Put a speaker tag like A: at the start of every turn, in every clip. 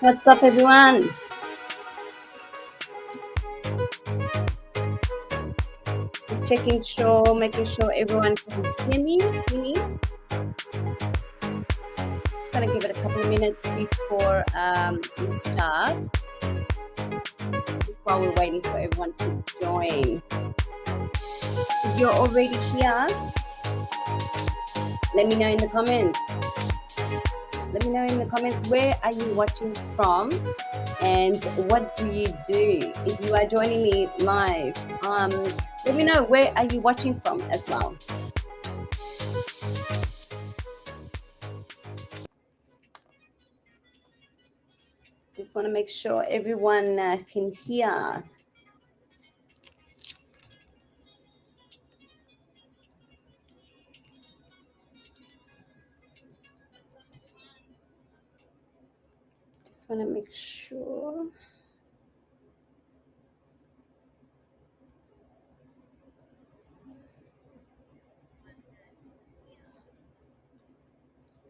A: What's up, everyone? Just making sure everyone can hear me, see me. Just gonna give it a couple of minutes before we start. Just while we're waiting for everyone to join. If you're already here, let me know in the comments. Let me know in the comments, where are you watching from and what do you do? If you are joining me live, let me know, where are you watching from as well. Just want to make sure everyone can hear. Just want to make sure.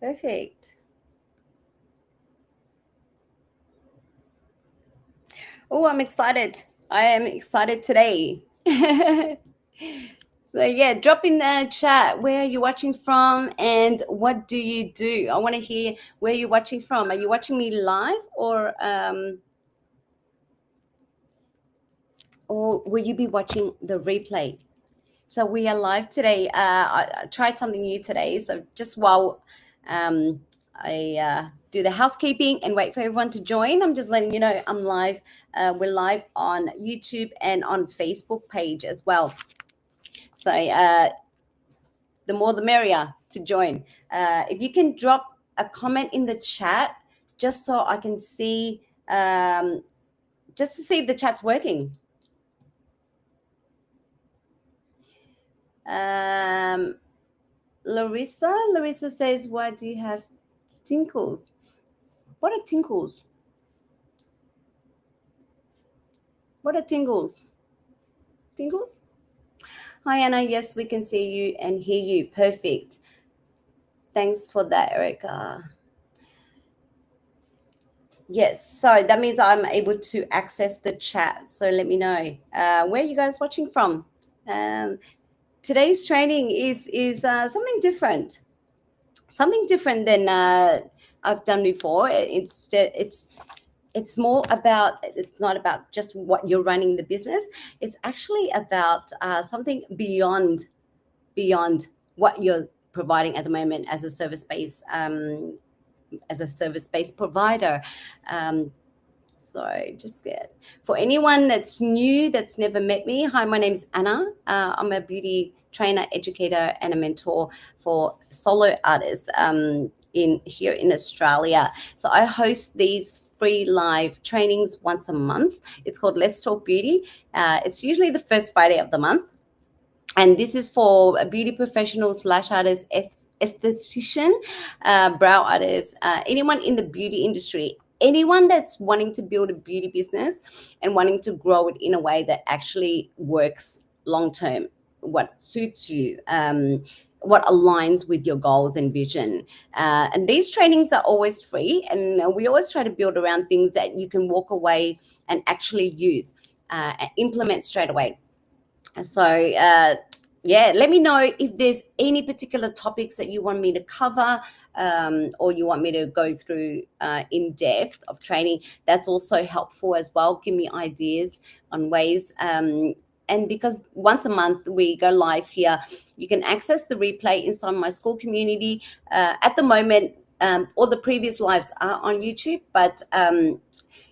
A: Perfect. Oh, I'm excited. I am excited today. So yeah, drop in the chat, where are you watching from and what do you do? I want to hear where you're watching from. Are you watching me live or will you be watching the replay? So we are live today. I tried something new today. So just while I do the housekeeping and wait for everyone to join, I'm just letting you know I'm live. We're live on YouTube and on Facebook page as well. So the more the merrier to join. If you can drop a comment in the chat, just so I can see, just to see if the chat's working. Larissa says, why do you have tinkles? What are tinkles? What are tingles? Tingles? Hi, Anna. Yes, we can see you and hear you. Perfect. Thanks for that, Erica. Yes, so that means I'm able to access the chat. So let me know where are you guys watching from. Today's training is something different than I've done before. It's more about, it's not about just what you're running the business. It's actually about something beyond what you're providing at the moment as a service-based provider. So just get, for anyone that's new, that's never met me, hi, my name's Anna. I'm a beauty trainer, educator, and a mentor for solo artists here in Australia. So I host these free live trainings once a month. It's called Let's Talk Beauty. It's usually the first Friday of the month. And this is for beauty professionals, lash artists, esthetician, brow artists, anyone in the beauty industry, anyone that's wanting to build a beauty business and wanting to grow it in a way that actually works long term, what suits you, what aligns with your goals and vision. And these trainings are always free, and we always try to build around things that you can walk away and actually use, and implement straight away. So, yeah, let me know if there's any particular topics that you want me to cover, or you want me to go through in depth of training. That's also helpful as well. Give me ideas on ways. And because once a month we go live here, you can access the replay inside my school community. At the moment, all the previous lives are on YouTube, but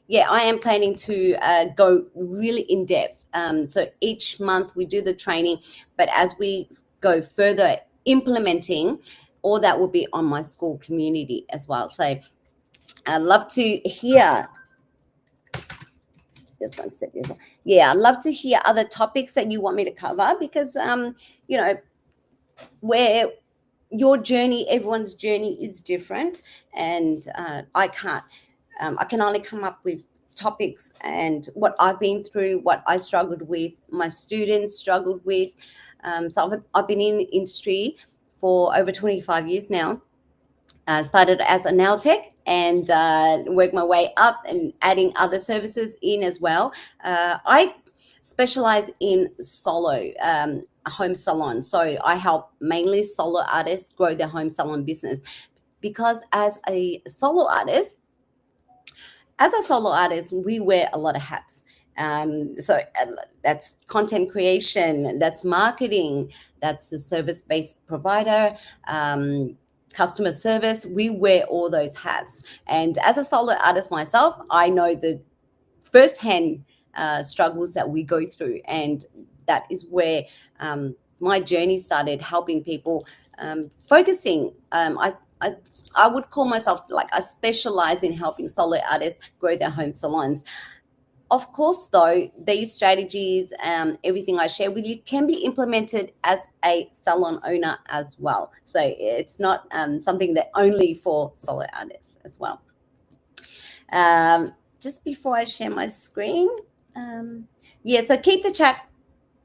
A: yeah, I am planning to go really in depth. So each month we do the training, but as we go further implementing, all that will be on my school community as well. So I'd love to hear. Just one second. Yeah, I'd love to hear other topics that you want me to cover, because you know, where your journey, everyone's journey is different, and I can only come up with topics and what I've been through, what I struggled with, my students struggled with. So I've been in the industry for over 25 years now. Started as a nail tech, and worked my way up and adding other services in as well. I specialize in solo home salon. So I help mainly solo artists grow their home salon business, because as a solo artist, we wear a lot of hats. So that's content creation, that's marketing, that's a service-based provider, customer service. We wear all those hats. And as a solo artist myself, I know the firsthand struggles that we go through. And that is where my journey started, helping people, focusing. I would call myself, like, I specialize in helping solo artists grow their home salons. Of course, though, these strategies, everything I share with you, can be implemented as a salon owner as well. So it's not something that only for solo artists as well. Just before I share my screen, yeah, so keep the chat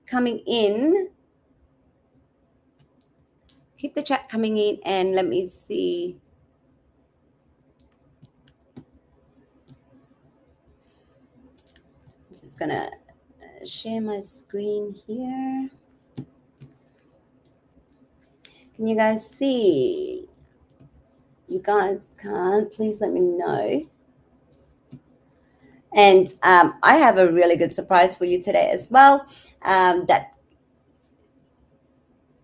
A: coming in. Keep the chat coming in, and let me see. I'm just gonna share my screen here. Can you guys see? You guys can't, please let me know. And I have a really good surprise for you today as well, that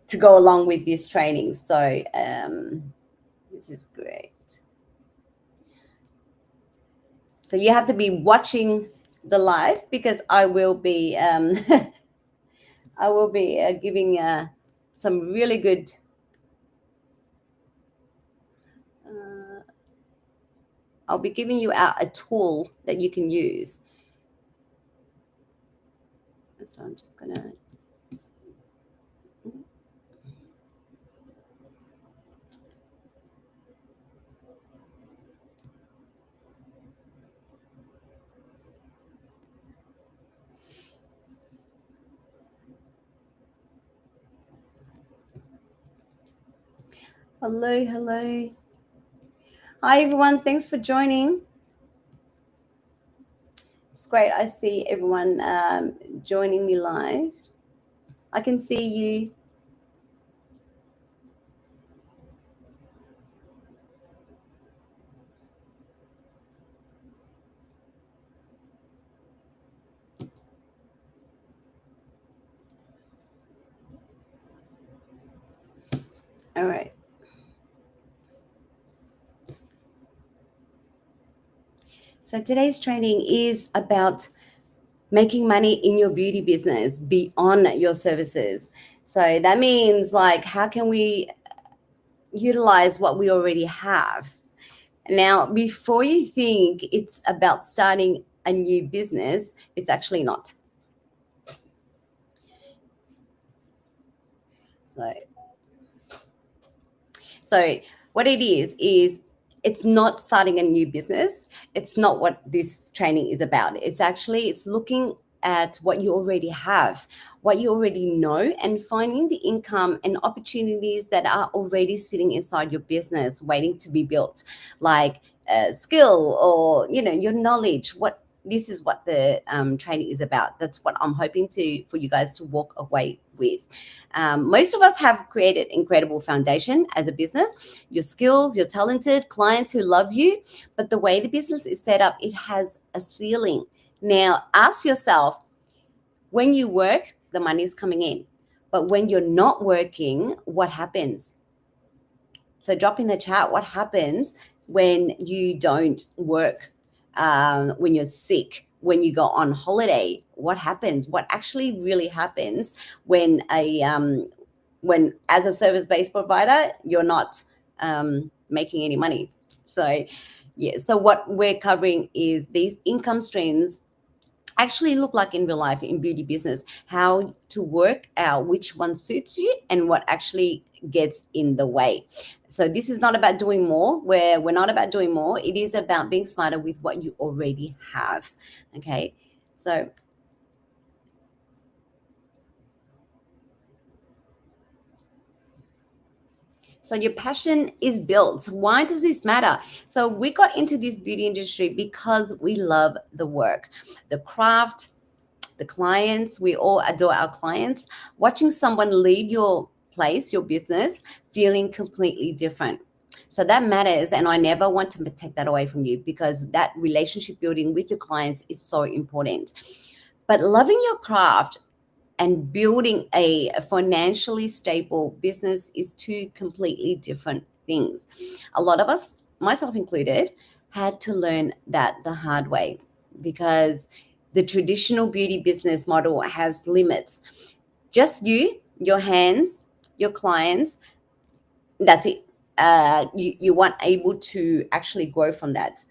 A: to go along with this training. So this is great. So you have to be watching the live, because I will be I will be giving some really good I'll be giving you out a tool that you can use. So I'm just gonna hello. Hi everyone, thanks for joining. It's great. I see everyone joining me live. I can see you. All right. So today's training is about making money in your beauty business beyond your services. So that means, like, how can we utilize what we already have Now, before you think it's about starting a new business, it's actually not. So, so what it is it's not starting a new business. It's not what this training is about. It's looking at what you already have, what you already know, and finding the income and opportunities that are already sitting inside your business waiting to be built, like skill or your knowledge. What This is what the training is about. That's what I'm hoping to for you guys to walk away with. Most of us have created incredible foundation as a business. Your skills, you're talented, clients who love you, but the way the business is set up, it has a ceiling. Now, ask yourself, when you work, the money is coming in. But when you're not working, what happens? So drop in the chat, what happens when you don't work, when you're sick, when you go on holiday? What happens? What actually really happens when when as a service-based provider, you're not making any money? So yeah, so what we're covering is these income streams actually look like in real life in beauty business, how to work out which one suits you and what actually gets in the way. So this is not about doing more, where we're not about doing more. It is about being smarter with what you already have. Okay. So your passion is built. Why does this matter? So we got into this beauty industry because we love the work, the craft, the clients. We all adore our clients. Watching someone lead your place, your business, feeling completely different. So that matters. And I never want to take that away from you, because that relationship building with your clients is so important. But loving your craft and building a financially stable business is two completely different things. A lot of us, myself included, had to learn that the hard way, because the traditional beauty business model has limits. Just you, your hands, your clients, that's it. You weren't able to actually grow from that.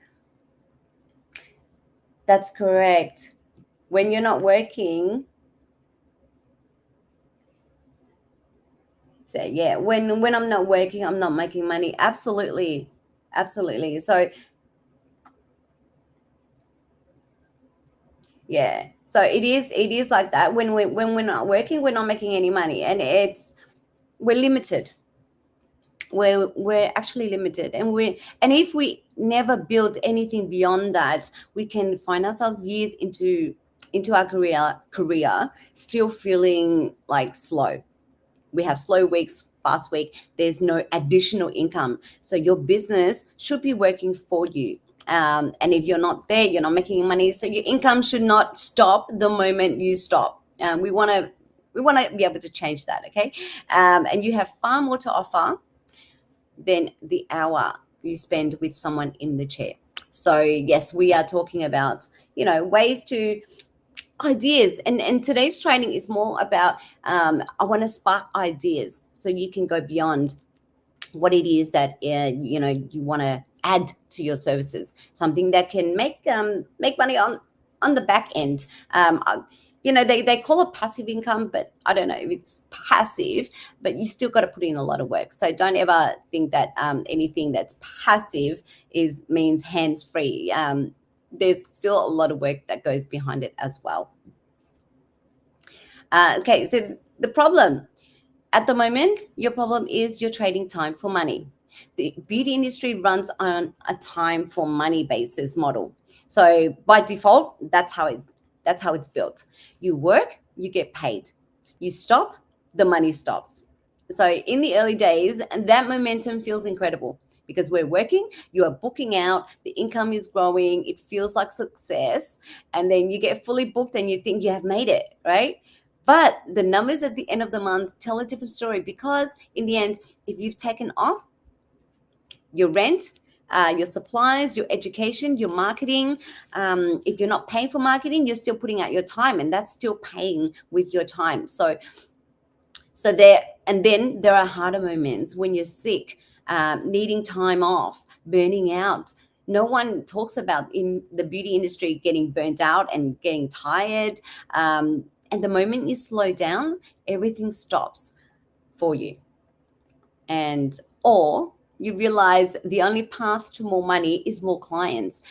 A: That's correct. When you're not working, so yeah, when I'm not working, I'm not making money. Absolutely. Absolutely. So yeah. So it is like that. When we're not working, we're not making any money. And we're limited. We're actually limited. And if we never build anything beyond that, we can find ourselves years into our career still feeling like slow. We have slow weeks, fast week. There's no additional income. So your business should be working for you. And if you're not there, you're not making money. So your income should not stop the moment you stop. We want to be able to change that. Okay. And you have far more to offer than the hour you spend with someone in the chair. So yes, we are talking about ways to ideas, and today's training is more about I want to spark ideas so you can go beyond what it is that you want to add to your services, something that can make money on the back end. They call it passive income, but I don't know if it's passive, but you still got to put in a lot of work. So don't ever think that anything that's passive is means hands free. There's still a lot of work that goes behind it as well. Okay, so the problem at the moment, your problem is you're trading time for money. The beauty industry runs on a time for money basis model. So by default, that's how it's built. You work, you get paid. You stop, the money stops. So in the early days, that momentum feels incredible, because we're working, you are booking out, the income is growing, it feels like success, and then you get fully booked and you think you have made it, right? But the numbers at the end of the month tell a different story, because in the end, if you've taken off your rent, your supplies, your education, your marketing, if you're not paying for marketing, you're still putting out your time, and that's still paying with your time. So there, and then there are harder moments when you're sick, needing time off, burning out. No one talks about in the beauty industry getting burnt out and getting tired. And the moment you slow down, everything stops for you. And or you realize the only path to more money is more clients,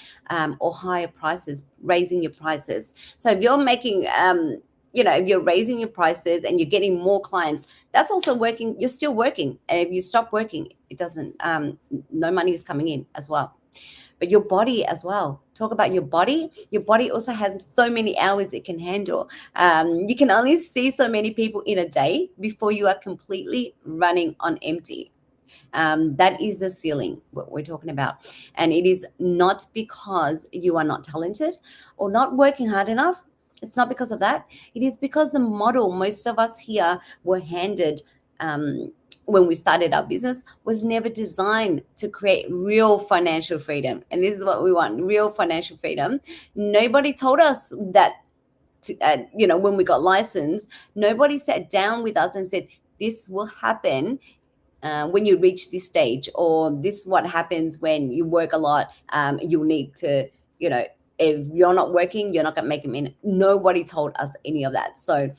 A: or higher prices, raising your prices. So if you're making, if you're raising your prices and you're getting more clients, that's also working. You're still working. And if you stop working, it doesn't, no money is coming in as well. But your body as well. Talk about your body. Your body also has so many hours it can handle. You can only see so many people in a day before you are completely running on empty. That is the ceiling, what we're talking about. And it is not because you are not talented or not working hard enough. It's not because of that. It is because the model most of us here were handed, when we started our business, was never designed to create real financial freedom. And this is what we want, real financial freedom. Nobody told us that, when we got licensed, nobody sat down with us and said, this will happen when you reach this stage, or this is what happens when you work a lot. You'll need to, if you're not working, you're not going to make a minute. Nobody told us any of that. So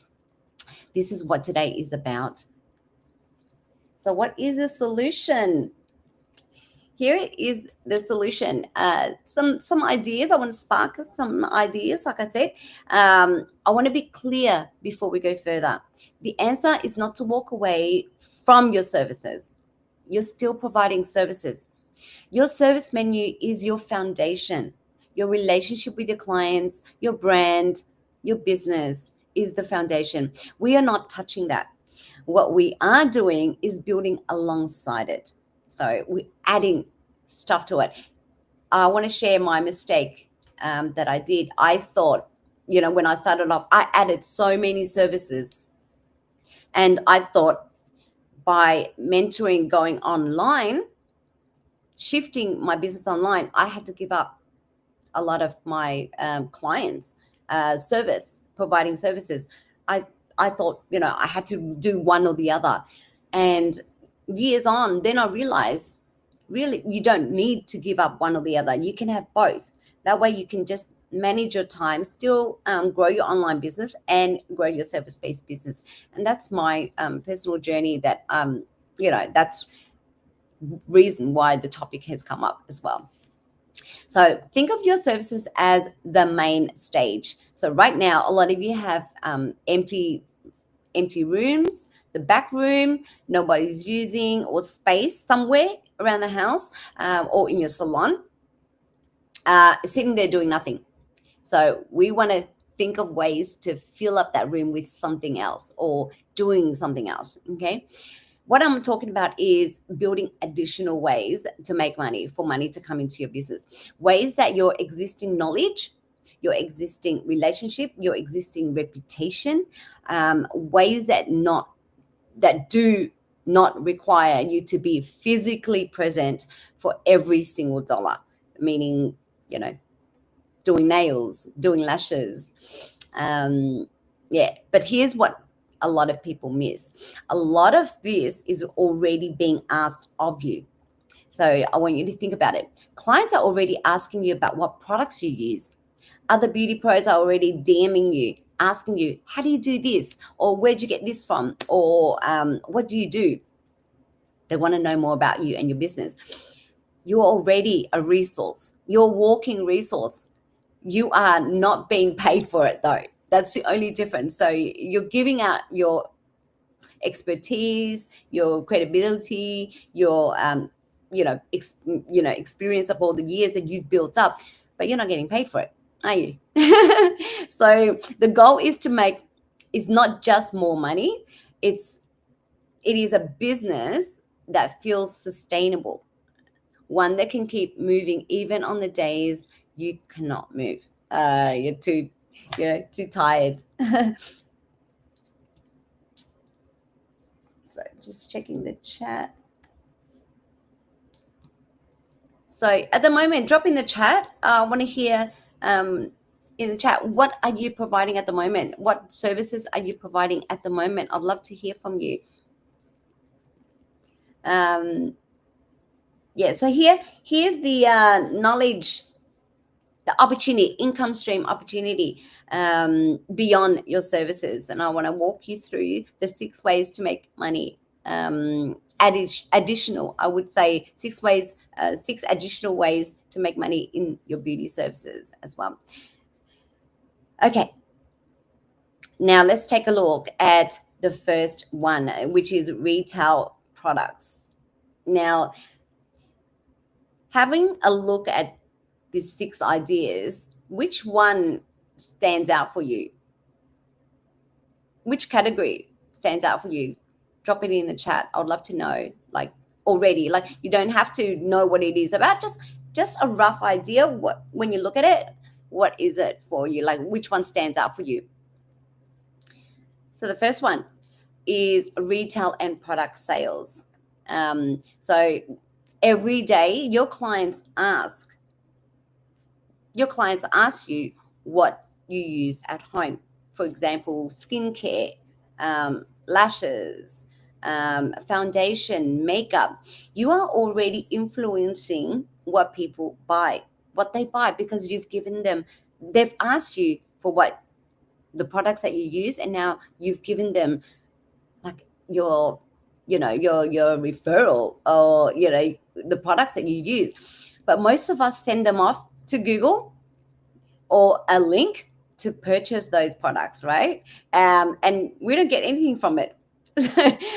A: this is what today is about. So what is the solution? Here is the solution. Some ideas. I want to spark some ideas. Like I said, I want to be clear before we go further. The answer is not to walk away from your services. You're still providing services. Your service menu is your foundation. Your relationship with your clients, your brand, your business is the foundation. We are not touching that. What we are doing is building alongside it. So we're adding stuff to it. I want to share my mistake that I did. I thought, when I started off, I added so many services. And I thought by mentoring, going online, shifting my business online, I had to give up a lot of my clients, providing services. I thought, I had to do one or the other. And years on, then I realized, really, you don't need to give up one or the other. You can have both. That way you can just manage your time, still grow your online business and grow your service-based business. And that's my personal journey that, that's reason why the topic has come up as well. So think of your services as the main stage. So right now, a lot of you have empty rooms, the back room, nobody's using, or space somewhere around the house, or in your salon, sitting there doing nothing. So we want to think of ways to fill up that room with something else or doing something else, okay? What I'm talking about is building additional ways to make money, for money to come into your business. Ways that your existing knowledge, your existing relationship, your existing reputation, ways that do not require you to be physically present for every single dollar, meaning, doing nails, doing lashes. But here's what a lot of people miss. A lot of this is already being asked of you. So I want you to think about it. Clients are already asking you about what products you use. Other beauty pros are already DMing you, asking you, how do you do this? Or where'd you get this from? Or what do you do? They want to know more about you and your business. You're already a resource. You're a walking resource. You are not being paid for it, though. That's the only difference. So you're giving out your expertise, your credibility, your experience of all the years that you've built up, but you're not getting paid for it, are you? So the goal is not just more money. It is a business that feels sustainable, one that can keep moving even on the days you cannot move. You're too tired. So just checking the chat. So at the moment, drop in the chat. I want to hear in the chat, what are you providing at the moment? What services are you providing at the moment? I'd love to hear from you. Yeah, so here's the knowledge, the opportunity, income stream opportunity beyond your services. And I want to walk you through the 6 ways to make money. Additional, I would say 6 ways, 6 additional ways to make money in your beauty services as well. Okay, now let's take a look at the first one, which is retail products. Now, having a look at these 6 ideas, which one stands out for you? Which category stands out for you? Drop it in the chat. I would love to know, like, already. Like, you don't have to know what it is about. Just a rough idea. What, when you look at it, what is it for you? Like, which one stands out for you? So the first one is retail and product sales. So every day your clients ask you what you use at home. For example, skincare, lashes, foundation, makeup. You are already influencing what people buy, what they buy, because you've given them, they've asked you for what the products that you use, and now you've given them like your referral, or the products that you use. But most of us send them off to Google or a link to purchase those products, right? And we don't get anything from it.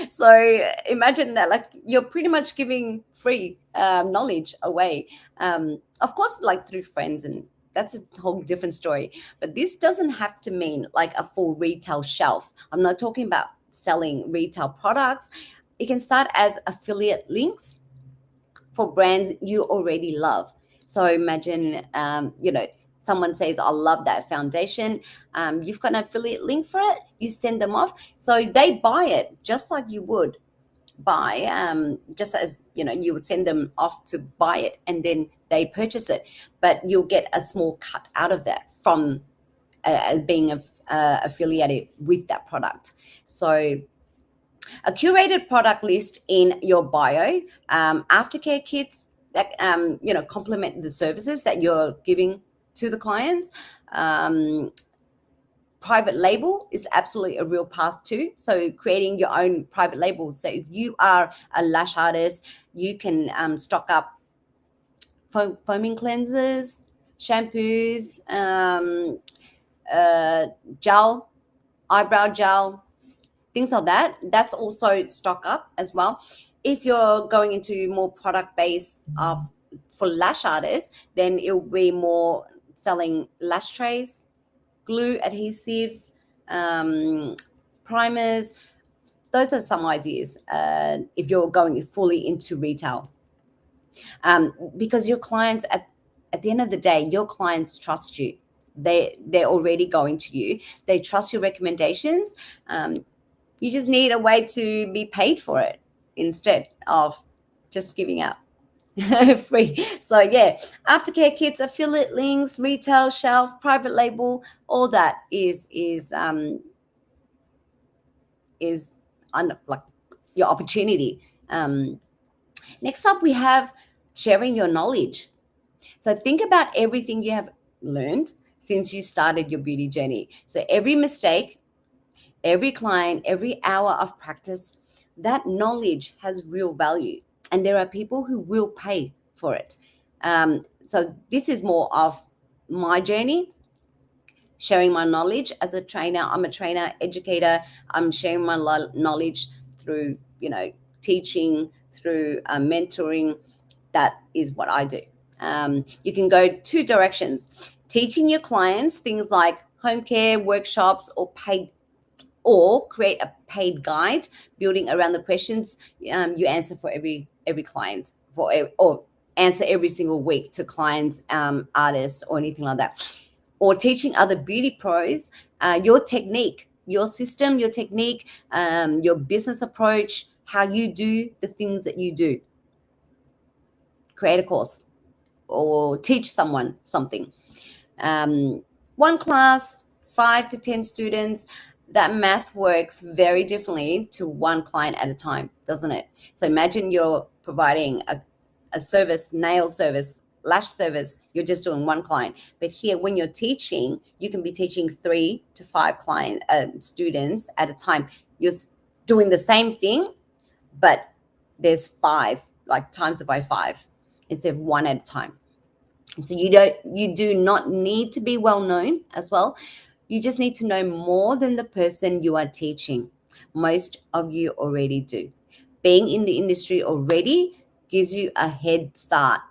A: So imagine that, like, you're pretty much giving free knowledge away. Of course, like through friends, and that's a whole different story. But this doesn't have to mean like a full retail shelf. I'm not talking about selling retail products. It can start as affiliate links for brands you already love. So imagine, someone says, I love that foundation. You've got an affiliate link for it. You send them off. So they buy it just like you would buy, just as, you would send them off to buy it, and then they purchase it. But you'll get a small cut out of that from as being affiliated with that product. So a curated product list in your bio, aftercare kits that complement the services that you're giving to the clients. Private label is absolutely a real path too. So creating your own private label. So if you are a lash artist, you can stock up foaming cleansers, shampoos, uh, gel, eyebrow gel, things like that. That's also stock up as well. If you're going into more product base of for lash artists, then it'll be more selling lash trays, glue, adhesives, um, primers. Those are some ideas if you're going fully into retail, because your clients, at the end of the day, your clients trust you. They're already going to you. They trust your recommendations. You just need a way to be paid for it instead of just giving out free. So yeah, aftercare kits, affiliate links, retail shelf, private label, all that is like your opportunity. Next up, we have sharing your knowledge. So think about everything you have learned since you started your beauty journey. So every mistake, every client, every hour of practice, that knowledge has real value. And there are people who will pay for it. So this is more of my journey, sharing my knowledge as a trainer. I'm a trainer, educator. I'm sharing my knowledge through, teaching, through mentoring. That is what I do. You can go 2 directions: teaching your clients things like home care workshops, or create a paid guide building around the questions you answer for every client, or answer every single week to clients, artists, or anything like that. Or teaching other beauty pros your technique, your system, your technique, your business approach, how you do the things that you do. Create a course or teach someone something. One class, 5 to 10 students. That math works very differently to one client at a time, doesn't it? So imagine you're providing a service, nail service, lash service, you're just doing one client. But here, when you're teaching, you can be teaching 3 to 5 students at a time. You're doing the same thing, but there's 5, like times it by 5 instead of one at a time. So you do not need to be well known as well. You just need to know more than the person you are teaching. Most of you already do. Being in the industry already gives you a head start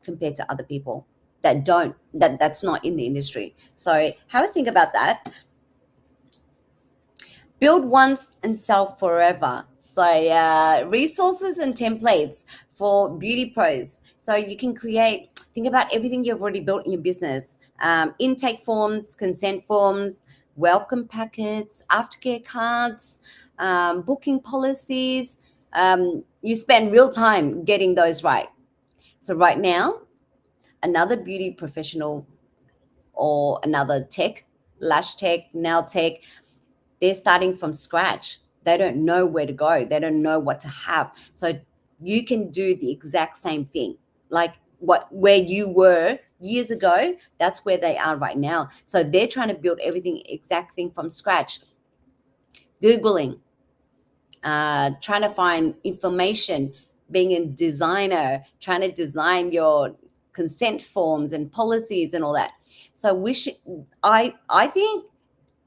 A: compared to other people that's not in the industry. So have a think about that. Build once and sell forever. So resources and templates for beauty pros. So you can think about everything you've already built in your business. Intake forms, consent forms, welcome packets, aftercare cards, booking policies. You spend real time getting those right. So right now, another beauty professional or another tech, lash tech, nail tech, they're starting from scratch. They don't know where to go. They don't know what to have. So you can do the exact same thing. Like where you were years ago, that's where they are right now. So they're trying to build everything exact thing from scratch. Googling, trying to find information, being a designer, trying to design your consent forms and policies and all that. So I think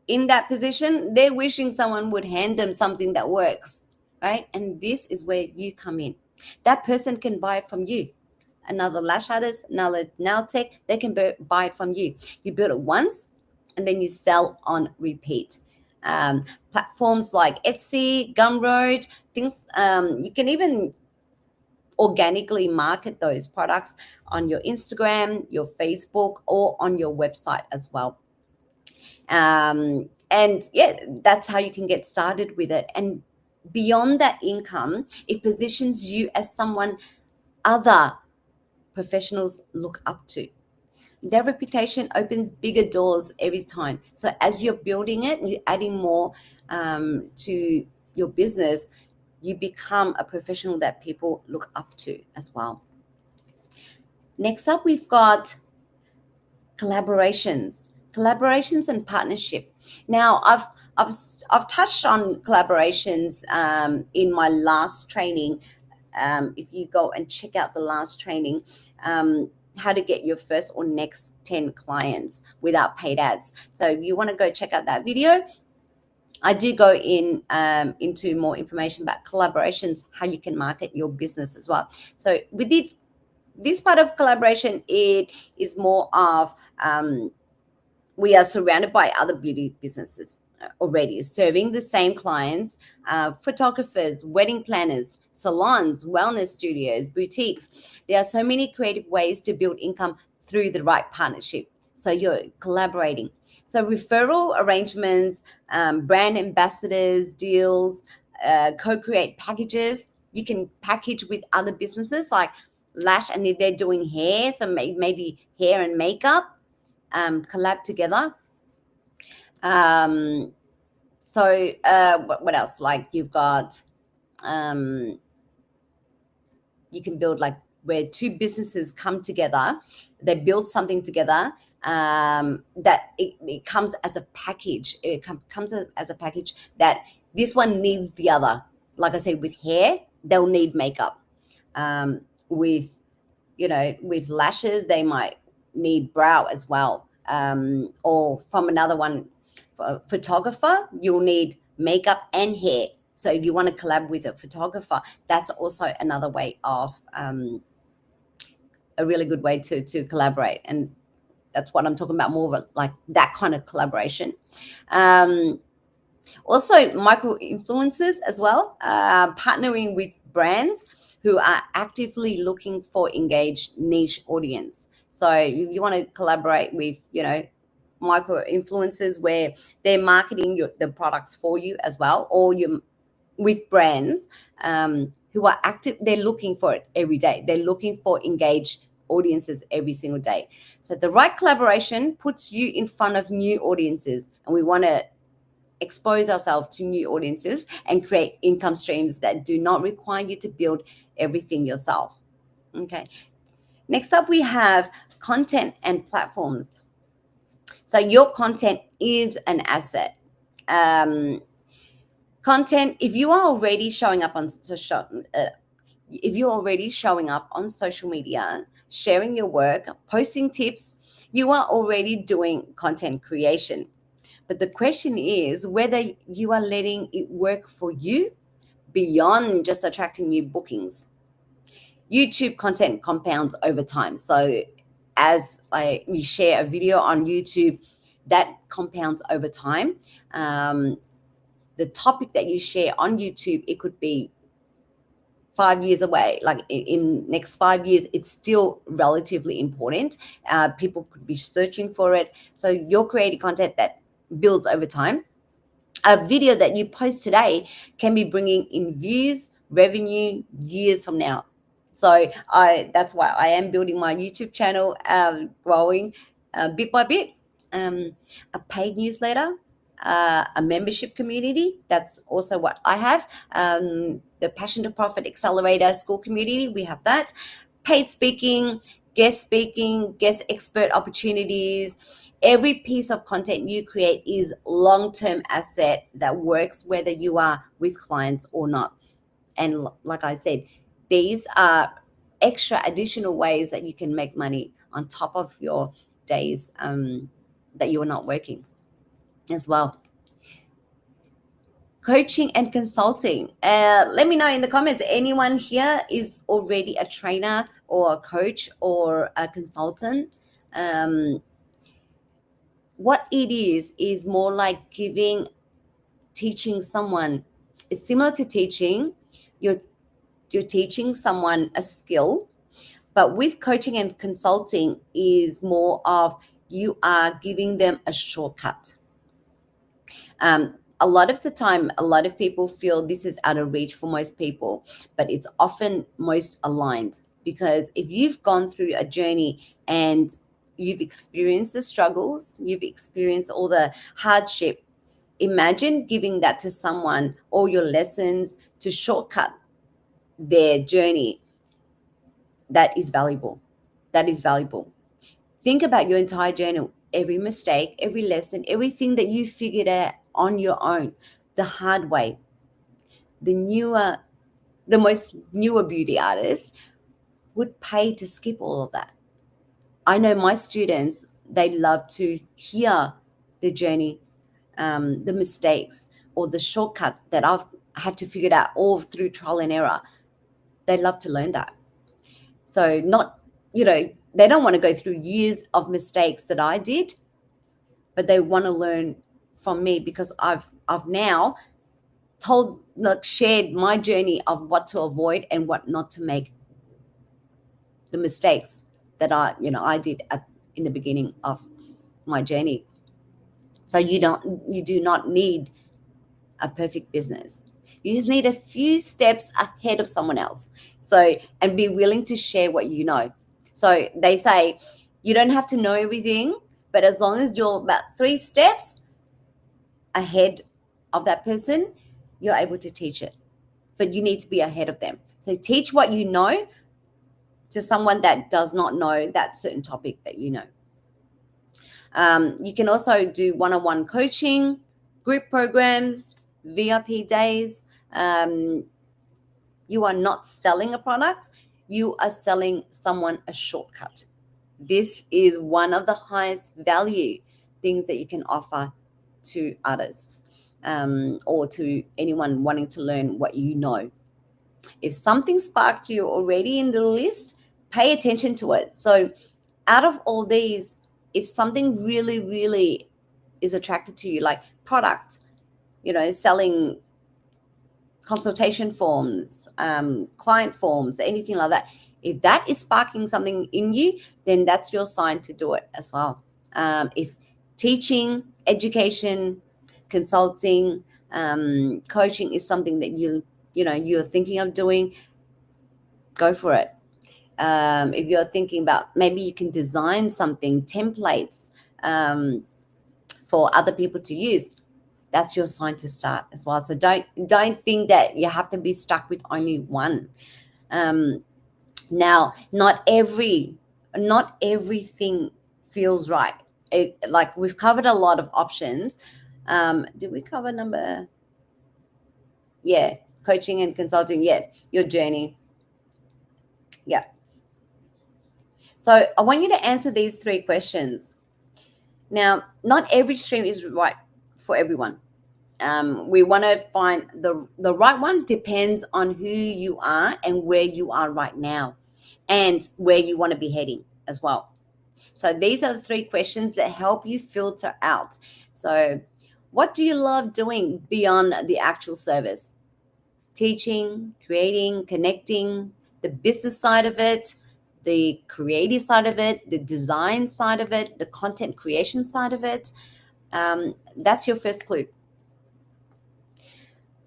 A: in that position, they're wishing someone would hand them something that works, right? And this is where you come in. That person can buy it from you. Another lash artist, another nail tech, they can buy it from you. You build it once and then you sell on repeat. Platforms like Etsy, Gumroad, things, you can even organically market those products on your Instagram, your Facebook, or on your website as well. And yeah, that's how you can get started with it. And beyond that income, it positions you as someone other professionals look up to. Their reputation opens bigger doors every time. So as you're building it and you're adding more to your business, you become a professional that people look up to as well. Next up, we've got collaborations and partnership. Now I've touched on collaborations in my last training. If you go and check out the last training, how to get your first or next 10 clients without paid ads. So if you want to go check out that video, I do go into more information about collaborations, how you can market your business as well. So with this part of collaboration, it is more of we are surrounded by other beauty businesses already serving the same clients, photographers, wedding planners, salons, wellness studios, boutiques. There are so many creative ways to build income through the right partnership. So you're collaborating. So referral arrangements, brand ambassadors, deals, co-create packages. You can package with other businesses like lash, and if they're doing hair, so maybe hair and makeup, collab together. What else? Like you've got, you can build like where 2 businesses come together, they build something together, that it comes as a package. It comes as a package that this one needs the other. Like I said, with hair, they'll need makeup. With with lashes, they might need brow as well. Or from another one, photographer, you'll need makeup and hair. So if you want to collab with a photographer, that's also another way of a really good way to collaborate. And that's what I'm talking about, more of like that kind of collaboration. Also, micro influencers as well, partnering with brands who are actively looking for engaged niche audience. So if you want to collaborate with, micro influencers where they're marketing the products for you as well, or you with brands who are active, they're looking for it every day. They're looking for engaged audiences every single day. So the right collaboration puts you in front of new audiences, and we want to expose ourselves to new audiences and create income streams that do not require you to build everything yourself. Okay. Next up, we have content and platforms. So your content is an asset. Um, Content, if you are already showing up on social, if you're already showing up on social media, sharing your work, posting tips, you are already doing content creation. But the question is whether you are letting it work for you beyond just attracting new bookings. YouTube content compounds over time. So you share a video on YouTube, that compounds over time. Um, the topic that you share on YouTube, it could be 5 years away, like in next 5 years, it's still relatively important. People could be searching for it. So you're creating content that builds over time. A video that you post today can be bringing in views, revenue years from now. So that's why I am building my YouTube channel, growing bit by bit. A paid newsletter, a membership community. That's also what I have. The Passion to Profit Accelerator school community, we have that. Paid speaking, guest expert opportunities. Every piece of content you create is long-term asset that works whether you are with clients or not. And like I said, these are extra additional ways that you can make money on top of your days that you are not working as well. Coaching and consulting. Let me know in the comments. Anyone here is already a trainer or a coach or a consultant? What it is more like teaching someone. It's similar to teaching. You're teaching someone a skill, but with coaching and consulting is more of you are giving them a shortcut. A lot of the time, a lot of people feel this is out of reach for most people, but it's often most aligned, because if you've gone through a journey and you've experienced the struggles, you've experienced all the hardship, imagine giving that to someone, all your lessons to shortcut their journey. That is valuable. That is valuable. Think about your entire journey, every mistake, every lesson, everything that you figured out on your own, the hard way. The most newer beauty artists would pay to skip all of that. I know my students, they love to hear the journey, the mistakes, or the shortcut that I've had to figure it out all through trial and error. They love to learn that. So they don't want to go through years of mistakes that I did, but they want to learn from me because I've now shared my journey of what to avoid and what not to make, the mistakes that I did in the beginning of my journey. So you do not need a perfect business. You just need a few steps ahead of someone else. So, and be willing to share what you know. So they say you don't have to know everything, but as long as you're about 3 steps ahead of that person, you're able to teach it. But you need to be ahead of them. So teach what you know to someone that does not know that certain topic that you know. You can also do one-on-one coaching, group programs, VIP days. You are not selling a product, you are selling someone a shortcut. This is one of the highest value things that you can offer to artists, or to anyone wanting to learn what you know. If something sparked you already in the list, pay attention to it. So out of all these, if something really, really is attracted to you, like product, selling consultation forms, client forms, anything like that, if that is sparking something in you, then that's your sign to do it as well. If teaching, education, consulting, coaching is something that you're thinking of doing, go for it. If you're thinking about, maybe you can design something, templates, for other people to use, that's your sign to start as well. So don't think that you have to be stuck with only one. Now, not everything feels right. Like we've covered a lot of options. Did we cover number? Yeah, coaching and consulting. Yeah, your journey. Yeah. So I want you to answer these three questions. Now, not every stream is right for everyone. We want to find the right one. Depends on who you are and where you are right now, and where you want to be heading as well. So these are the three questions that help you filter out. So, what do you love doing beyond the actual service? Teaching, creating, connecting, the business side of it, the creative side of it, the design side of it, the content creation side of it. That's your first clue.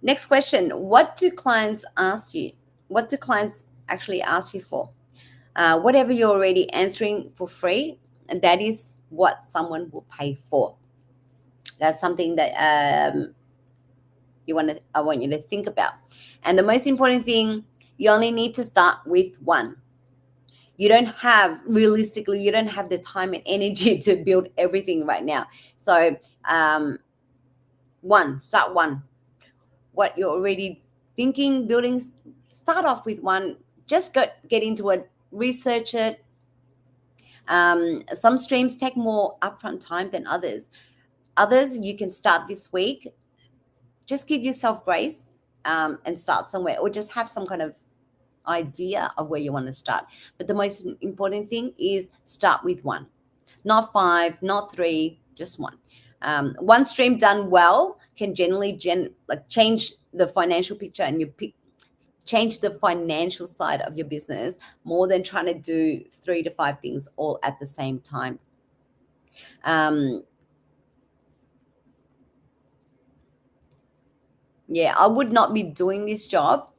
A: Next question. What do clients ask you? What do clients actually ask you for? Whatever you're already answering for free, that is what someone will pay for. That's something that I want you to think about. And the most important thing, you only need to start with one. You don't have, realistically, you don't have the time and energy to build everything right now. So start one. What you're already thinking, building, start off with one. Just get into it, research it. Some streams take more upfront time than others. Others, you can start this week. Just give yourself grace, and start somewhere, or just have some kind of idea of where you want to start. But the most important thing is start with one, not five, not three, just one. One stream done well can generally change the financial picture, and change the financial side of your business more than trying to do 3 to 5 things all at the same time. Yeah, I would not be doing this job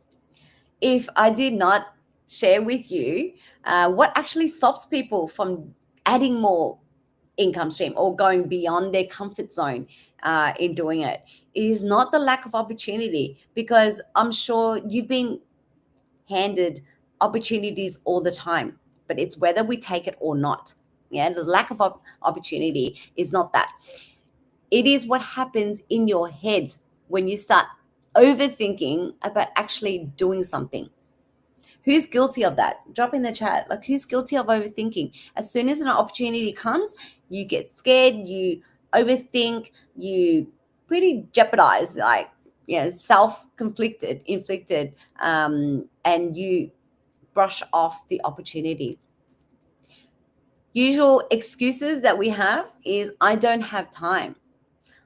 A: if I did not share with you what actually stops people from adding more income stream or going beyond their comfort zone in doing it. It is not the lack of opportunity, because I'm sure you've been handed opportunities all the time, but it's whether we take it or not. Yeah, the lack of opportunity is not that. It is what happens in your head when you start overthinking about actually doing something. Who's guilty of that? Drop in the chat. Like, who's guilty of overthinking? As soon as an opportunity comes, you get scared, you overthink, you pretty jeopardize, like, self-conflicted, inflicted, and you brush off the opportunity. Usual excuses that we have is, I don't have time.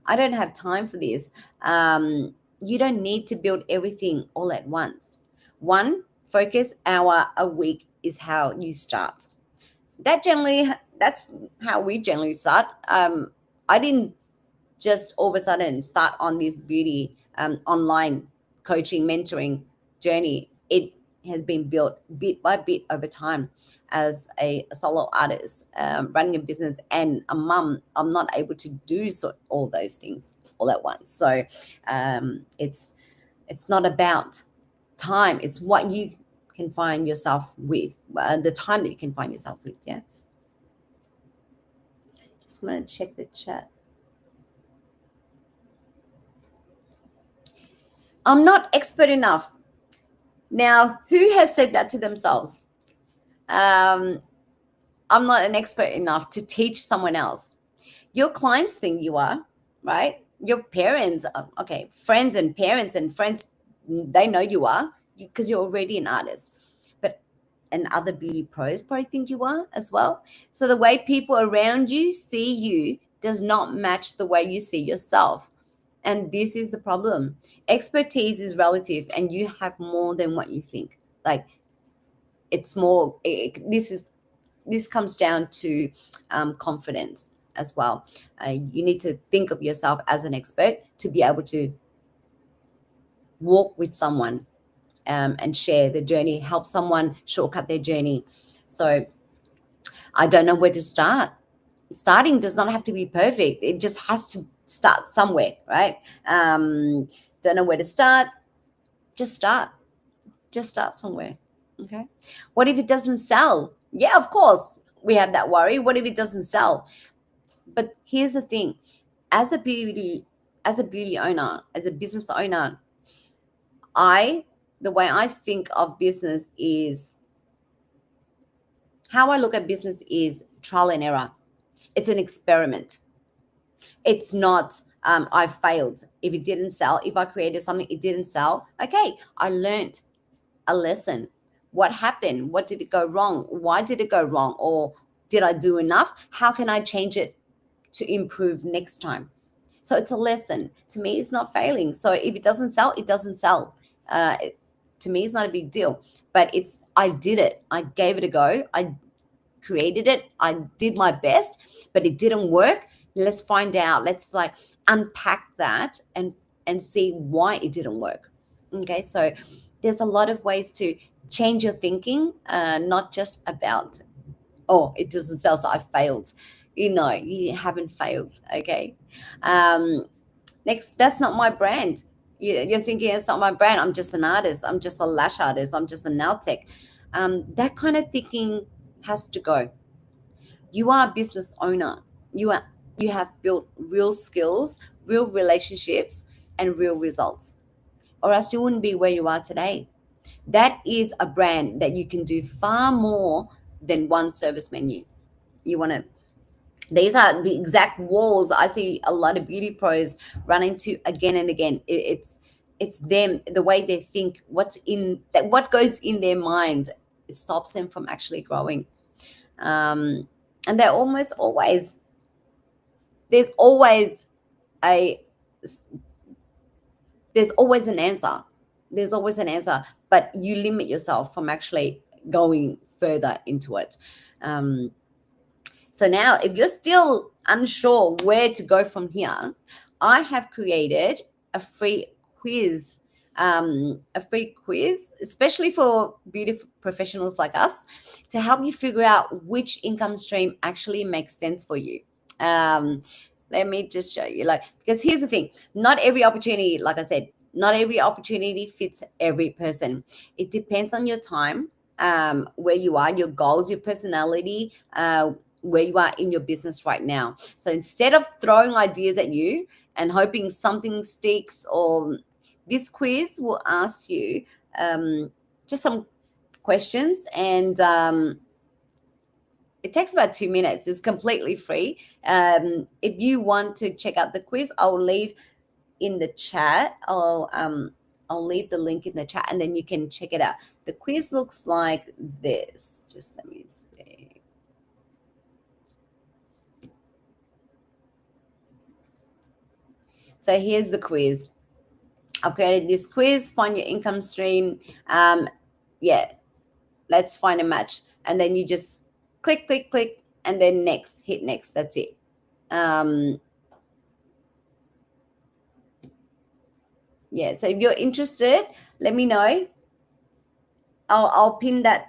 A: I don't have time for this. You don't need to build everything all at once. One focus hour a week is how you start. That's how we generally start. I didn't just all of a sudden start on this beauty online coaching mentoring journey. It has been built bit by bit over time. As a solo artist, running a business and a mum, I'm not able to do all those things all at once. So it's not about time, it's what you can find yourself with, the time that you can find yourself with. Yeah, just want to check the chat. I'm not expert enough. Now, who has said that to themselves? um, I'm not an expert enough to teach someone else. Your clients think you are, right? Your parents, okay, friends and parents and friends, they know you are, because you're already an artist. But and other beauty pros probably think you are as well. So the way people around you see you does not match the way you see yourself. And this is the problem. Expertise is relative, and you have more than what you think. Like, it's more. This comes down to confidence as well. You need to think of yourself as an expert to be able to walk with someone, and share the journey, help someone shortcut their journey. So I don't know where to start. Starting does not have to be perfect. It just has to start somewhere, right? Don't know where to start. Just start. Just start somewhere. Okay. What if it doesn't sell? Yeah, of course, we have that worry. What if it doesn't sell? But here's the thing, as a beauty, as a beauty owner, as a business owner, I the way I think of business is how I look at business is trial and error. It's an experiment. It's not I failed. If it didn't sell, if I created something, it didn't sell. Okay, I learned a lesson. What happened? What did it go wrong? Why did it go wrong? Or did I do enough? How can I change it to improve next time? So it's a lesson. To me, it's not failing. So if it doesn't sell, it doesn't sell. To me, it's not a big deal. But I did it. I gave it a go. I created it. I did my best, but it didn't work. Let's find out. Let's like unpack that and see why it didn't work. Okay, so there's a lot of ways to change your thinking, not just about, oh, it doesn't sell, so I failed. You haven't failed. Okay. Um, Next, that's not my brand. You're thinking it's not my brand. I'm just an artist. I'm just a lash artist. I'm just a nail tech. That kind of thinking has to go. You are a business owner. You have built real skills, real relationships, and real results, or else you wouldn't be where you are today. That is a brand that you can do far more than one service menu. You want to These are the exact walls I see a lot of beauty pros run into again and again. It's them, the way they think, what goes in their mind. It stops them from actually growing. um, and there's always a there's always an answer. There's always an answer, but you limit yourself from actually going further into it. um, So now, if you're still unsure where to go from here, I have created a free quiz. Especially for beauty professionals like us, to help you figure out which income stream actually makes sense for you. Um, Let me just show you, like, because here's the thing: not every opportunity, like I said, not every opportunity fits every person. It depends on your time, where you are, your goals, your personality, where you are in your business right now. So instead of throwing ideas at you and hoping something sticks, or this quiz will ask you just some questions, and it takes about 2 minutes. It's completely free. If you want to check out the quiz, I'll leave in the chat. I'll leave the link in the chat, and then you can check it out. The quiz looks like this. Just let me see. So here's the quiz. I've created this quiz. Find your income stream. Yeah, let's find a match, and then you just click, click, click, and then next. Hit next. That's it. Yeah. So if you're interested, let me know. I'll pin that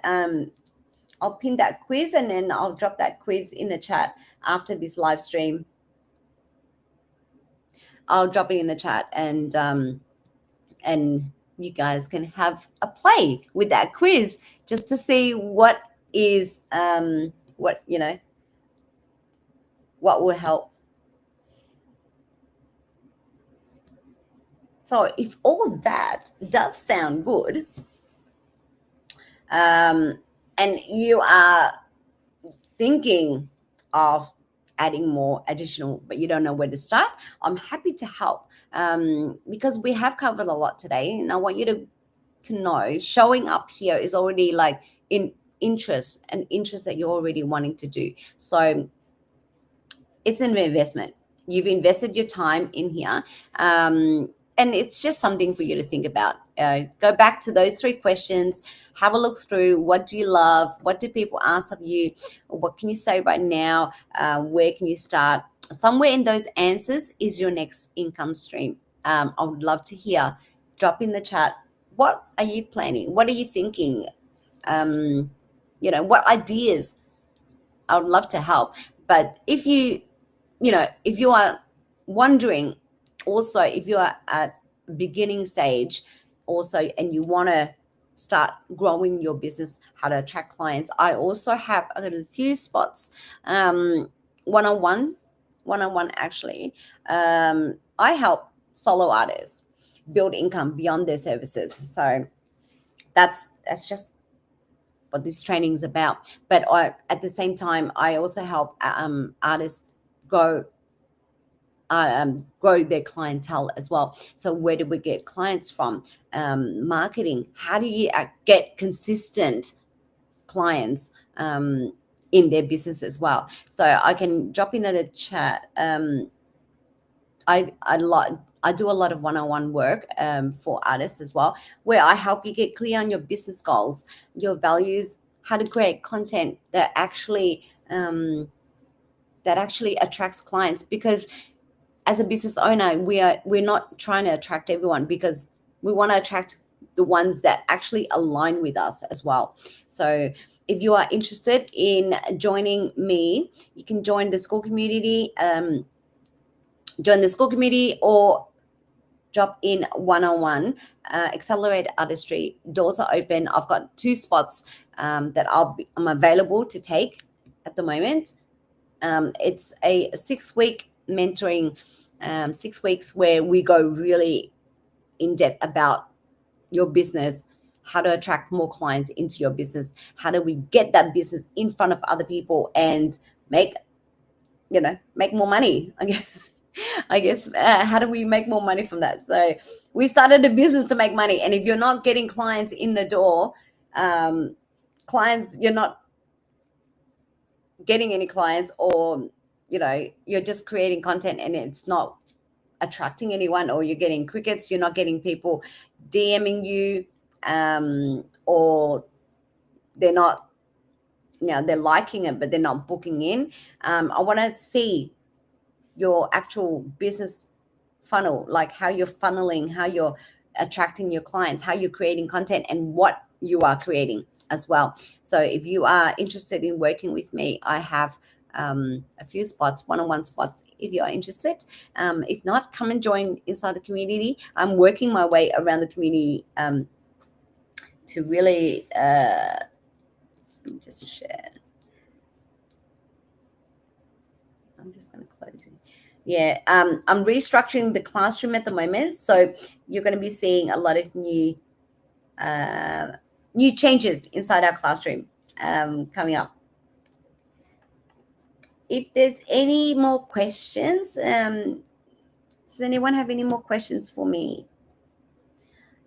A: I'll pin that quiz, and then I'll drop that quiz in the chat after this live stream. I'll drop it in the chat, and you guys can have a play with that quiz, just to see what is what will help. So if all that does sound good, and you are thinking of adding more additional, but you don't know where to start, I'm happy to help, because we have covered a lot today, and I want you to know showing up here is already like in an interest that you're already wanting to do. So it's an investment. You've invested your time in here, and it's just something for you to think about. Go back to those 3 questions, have a look through. What do you love? What do people ask of you? What can you say right now? Where can you start? Somewhere in those answers is your next income stream. I would love to hear. Drop in the chat. What are you planning? What are you thinking? What ideas? I would love to help. But if you are wondering, also, if you are at beginning stage also, and you want to start growing your business, how to attract clients. I also have a few spots, one-on-one, actually. I help solo artists build income beyond their services. So that's just what this training is about. But at the same time, I also help artists grow grow their clientele as well. So where do we get clients from? Marketing. How do you get consistent clients in their business as well? So I can drop in the chat. I do a lot of one-on-one work for artists as well, where I help you get clear on your business goals, your values, how to create content that actually attracts clients. Because as a business owner, we're not trying to attract everyone, because we want to attract the ones that actually align with us as well. So if you are interested in joining me, you can join the school community. Or drop in one-on-one. Accelerator Artistry doors are open. I've got 2 spots that I'm available to take at the moment. It's a 6-week mentoring, 6 weeks where we go really in depth about your business, how to attract more clients into your business, how do we get that business in front of other people and make more money. I guess how do we make more money from that? So we started a business to make money, and if you're not getting clients in the door, you're not getting any clients, or you're just creating content and it's not attracting anyone, or you're getting crickets, you're not getting people DMing you, or they're not, they're liking it but they're not booking in. I want to see your actual business funnel, like how you're funneling, how you're attracting your clients, how you're creating content, and what you are creating as well. So if you are interested in working with me, I have a few spots, one-on-one spots, if you are interested. If not, come and join inside the community. I'm working my way around the community to really let me just share. I'm just going to close it. Yeah, I'm restructuring the classroom at the moment, so you're going to be seeing a lot of new changes inside our classroom coming up. If there's any more questions, does anyone have any more questions for me?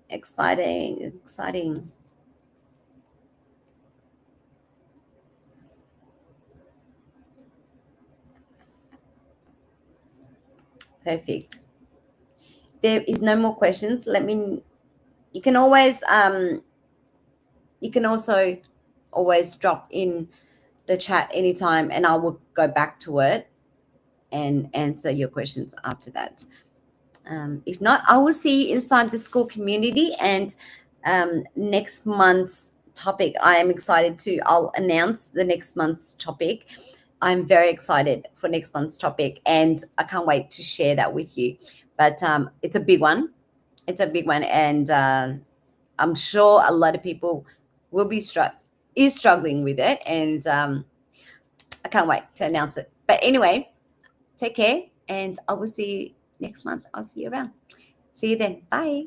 A: Exciting. Perfect. There is no more questions. You can always you can also always drop in the chat anytime, and I will go back to it and answer your questions after that. If not, I will see you inside the school community. And next month's topic, I am excited to, I'll announce the next month's topic. I'm very excited for next month's topic, and I can't wait to share that with you. But it's a big one. And I'm sure a lot of people will be struggling with it, and I can't wait to announce it. But anyway, take care, and I will see you next month. I'll see you around. See you then. Bye.